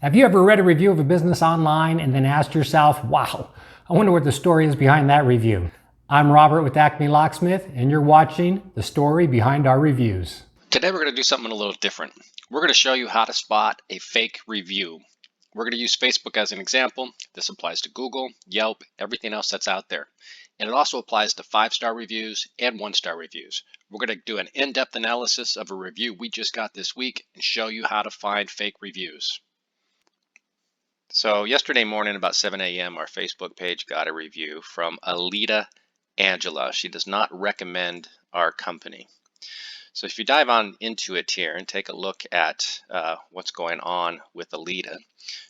Have you ever read a review of a business online and then asked yourself, wow, I wonder what the story is behind that review? I'm Robert with Acme Locksmith, and you're watching The Story Behind Our Reviews. Today we're going to do something a little different. We're going to show you how to spot a fake review. We're going to use Facebook as an example. This applies to Google, Yelp, everything else that's out there. And it also applies to 5-star reviews and 1-star reviews. We're going to do an in-depth analysis of a review we just got this week and show you how to find fake reviews. So yesterday morning about 7 a.m. our Facebook page got a review from Alita Angela. She does not recommend our company. So if you dive on into it here and take a look at what's going on with Alita,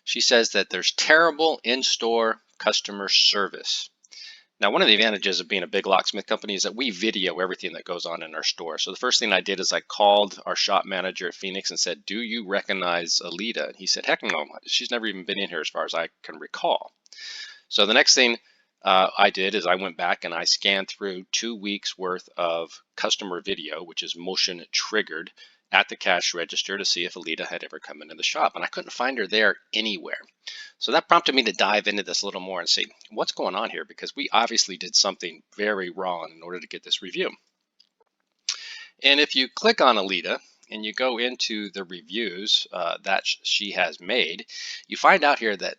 she says that there's terrible in-store customer service. Now, one of the advantages of being a big locksmith company is that we video everything that goes on in our store. So the first thing I did is I called our shop manager at Phoenix and said, do you recognize Alita? And he said, heck no, she's never even been in here as far as I can recall. So the next thing I did is I went back and I scanned through 2 weeks worth of customer video, which is motion triggered, at the cash register to see if Alita had ever come into the shop. And I couldn't find her there anywhere. So that prompted me to dive into this a little more and see what's going on here, because we obviously did something very wrong in order to get this review. And if you click on Alita and you go into the reviews that she has made, you find out here that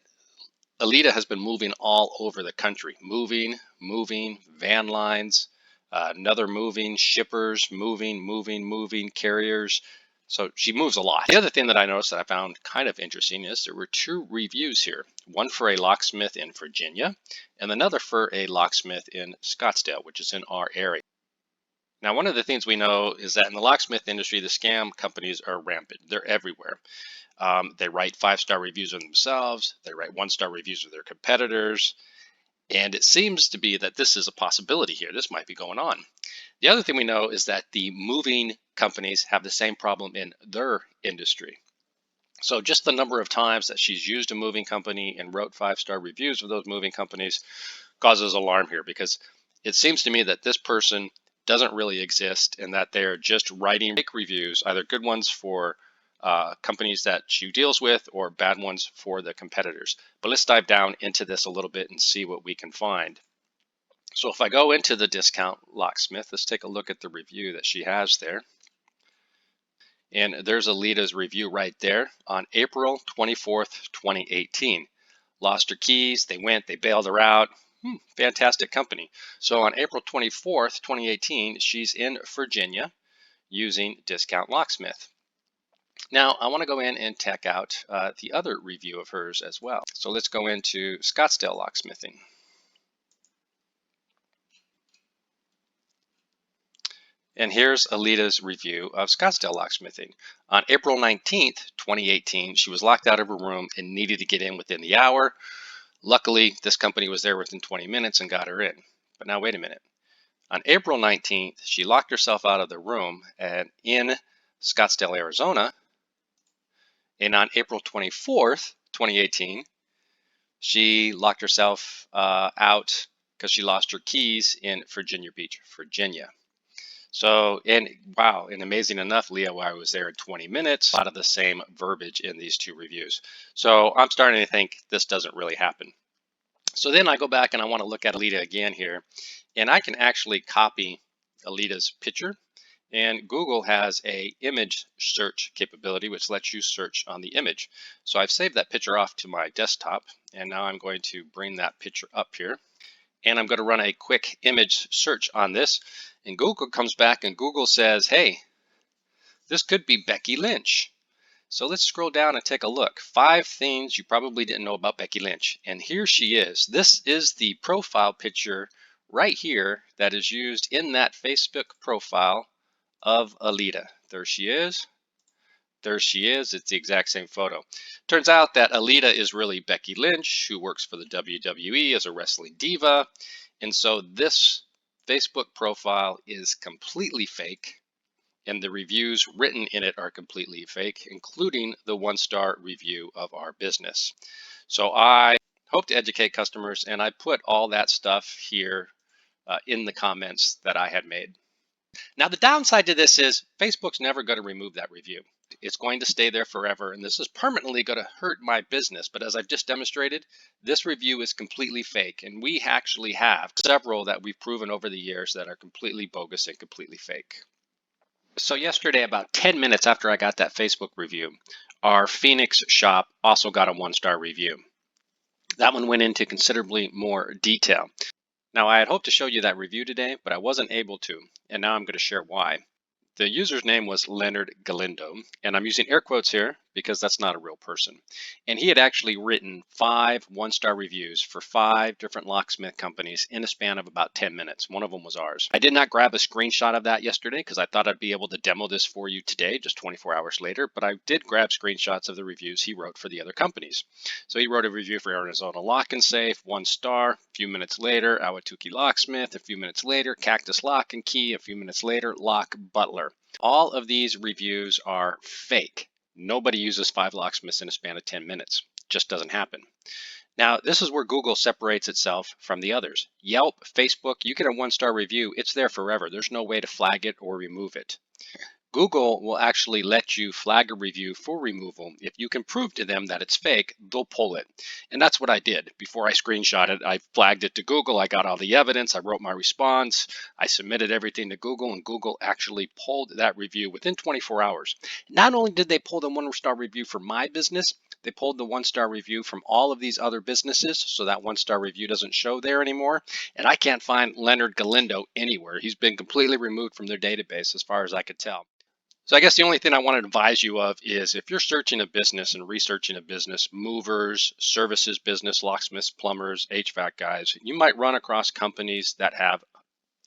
Alita has been moving all over the country, moving, van lines, another moving, shippers, moving, carriers. So she moves a lot. The other thing that I noticed that I found kind of interesting is there were 2 reviews here, one for a locksmith in Virginia and another for a locksmith in Scottsdale, which is in our area. Now, one of the things we know is that in the locksmith industry, the scam companies are rampant. They're everywhere. They write 5-star reviews of themselves. They write 1-star reviews of their competitors. And it seems to be that this is a possibility here. This might be going on. The other thing we know is that the moving companies have the same problem in their industry. So just the number of times that she's used a moving company and wrote 5-star reviews of those moving companies causes alarm here, because it seems to me that this person doesn't really exist and that they're just writing fake reviews, either good ones for companies that she deals with or bad ones for the competitors. But let's dive down into this a little bit and see what we can find. So if I go into the discount locksmith, let's take a look at the review that she has there. And there's Alita's review right there on April 24th, 2018. Lost her keys, they went, they bailed her out. Fantastic company. So on April 24th, 2018, she's in Virginia using Discount Locksmith. Now, I want to go in and check out the other review of hers as well. So let's go into Scottsdale Locksmithing. And here's Alita's review of Scottsdale Locksmithing. On April 19th, 2018, she was locked out of her room and needed to get in within the hour. Luckily, this company was there within 20 minutes and got her in. But now, wait a minute. On April 19th, she locked herself out of the room and in Scottsdale, Arizona. And on April 24th, 2018, she locked herself out because she lost her keys in Virginia Beach, Virginia. So, and wow, and amazing enough, Leah, I was there in 20 minutes, a lot of the same verbiage in these 2 reviews. So I'm starting to think this doesn't really happen. So then I go back and I want to look at Alita again here, and I can actually copy Alita's picture. And Google has a image search capability, which lets you search on the image. So I've saved that picture off to my desktop, and now I'm going to bring that picture up here. And I'm going to run a quick image search on this. And Google comes back and Google says, hey, this could be Becky Lynch. So let's scroll down and take a look. 5 things you probably didn't know about Becky Lynch. And here she is. This is the profile picture right here that is used in that Facebook profile of Alita. There she is. There she is. It's the exact same photo. Turns out that Alita is really Becky Lynch, who works for the WWE as a wrestling diva. And so this Facebook profile is completely fake, and the reviews written in it are completely fake, including the 1-star review of our business. So I hope to educate customers, and I put all that stuff here in the comments that I had made. Now, the downside to this is Facebook's never going to remove that review. It's going to stay there forever, and this is permanently going to hurt my business. But as I've just demonstrated, this review is completely fake, and we actually have several that we've proven over the years that are completely bogus and completely fake. So yesterday, about 10 minutes after I got that Facebook review, our Phoenix shop also got a 1-star review. That one went into considerably more detail. Now, I had hoped to show you that review today, but I wasn't able to, and now I'm going to share why. The user's name was Leonard Galindo, and I'm using air quotes here because that's not a real person. And he had actually written 5 1-star reviews for 5 different locksmith companies in a span of about 10 minutes. One of them was ours. I did not grab a screenshot of that yesterday because I thought I'd be able to demo this for you today, just 24 hours later, but I did grab screenshots of the reviews he wrote for the other companies. So he wrote a review for Arizona Lock and Safe, 1 star. A few minutes later, Ahwatukee Locksmith. A few minutes later, Cactus Lock and Key. A few minutes later, Lock Butler. All of these reviews are fake. Nobody uses 5 locksmiths in a span of 10 minutes. Just doesn't happen. Now, this is where Google separates itself from the others. Yelp, Facebook, you get a 1-star review, it's there forever. There's no way to flag it or remove it. Google will actually let you flag a review for removal. If you can prove to them that it's fake, they'll pull it. And that's what I did. Before I screenshot it, I flagged it to Google. I got all the evidence. I wrote my response. I submitted everything to Google, and Google actually pulled that review within 24 hours. Not only did they pull the 1-star review for my business, they pulled the 1-star review from all of these other businesses, so that 1-star review doesn't show there anymore. And I can't find Leonard Galindo anywhere. He's been completely removed from their database as far as I could tell. So I guess the only thing I want to advise you of is if you're searching a business and researching a business, movers, services business, locksmiths, plumbers, HVAC guys, you might run across companies that have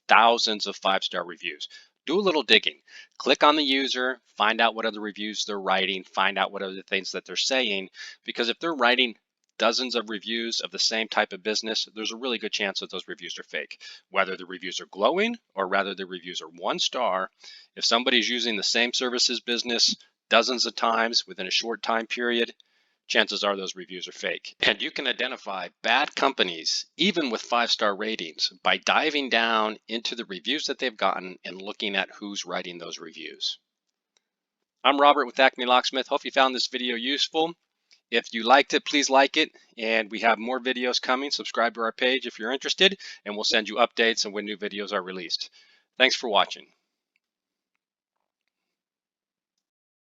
thousands of 5-star reviews. Do a little digging. Click on the user, find out what other reviews they're writing, find out what other things that they're saying, because if they're writing dozens of reviews of the same type of business, there's a really good chance that those reviews are fake. Whether the reviews are glowing or rather the reviews are 1 star, if somebody's using the same services business dozens of times within a short time period, chances are those reviews are fake. And you can identify bad companies, even with 5-star ratings, by diving down into the reviews that they've gotten and looking at who's writing those reviews. I'm Robert with Acme Locksmith. Hope you found this video useful. If you liked it, please like it, and we have more videos coming. Subscribe to our page if you're interested, and we'll send you updates on when new videos are released. Thanks for watching.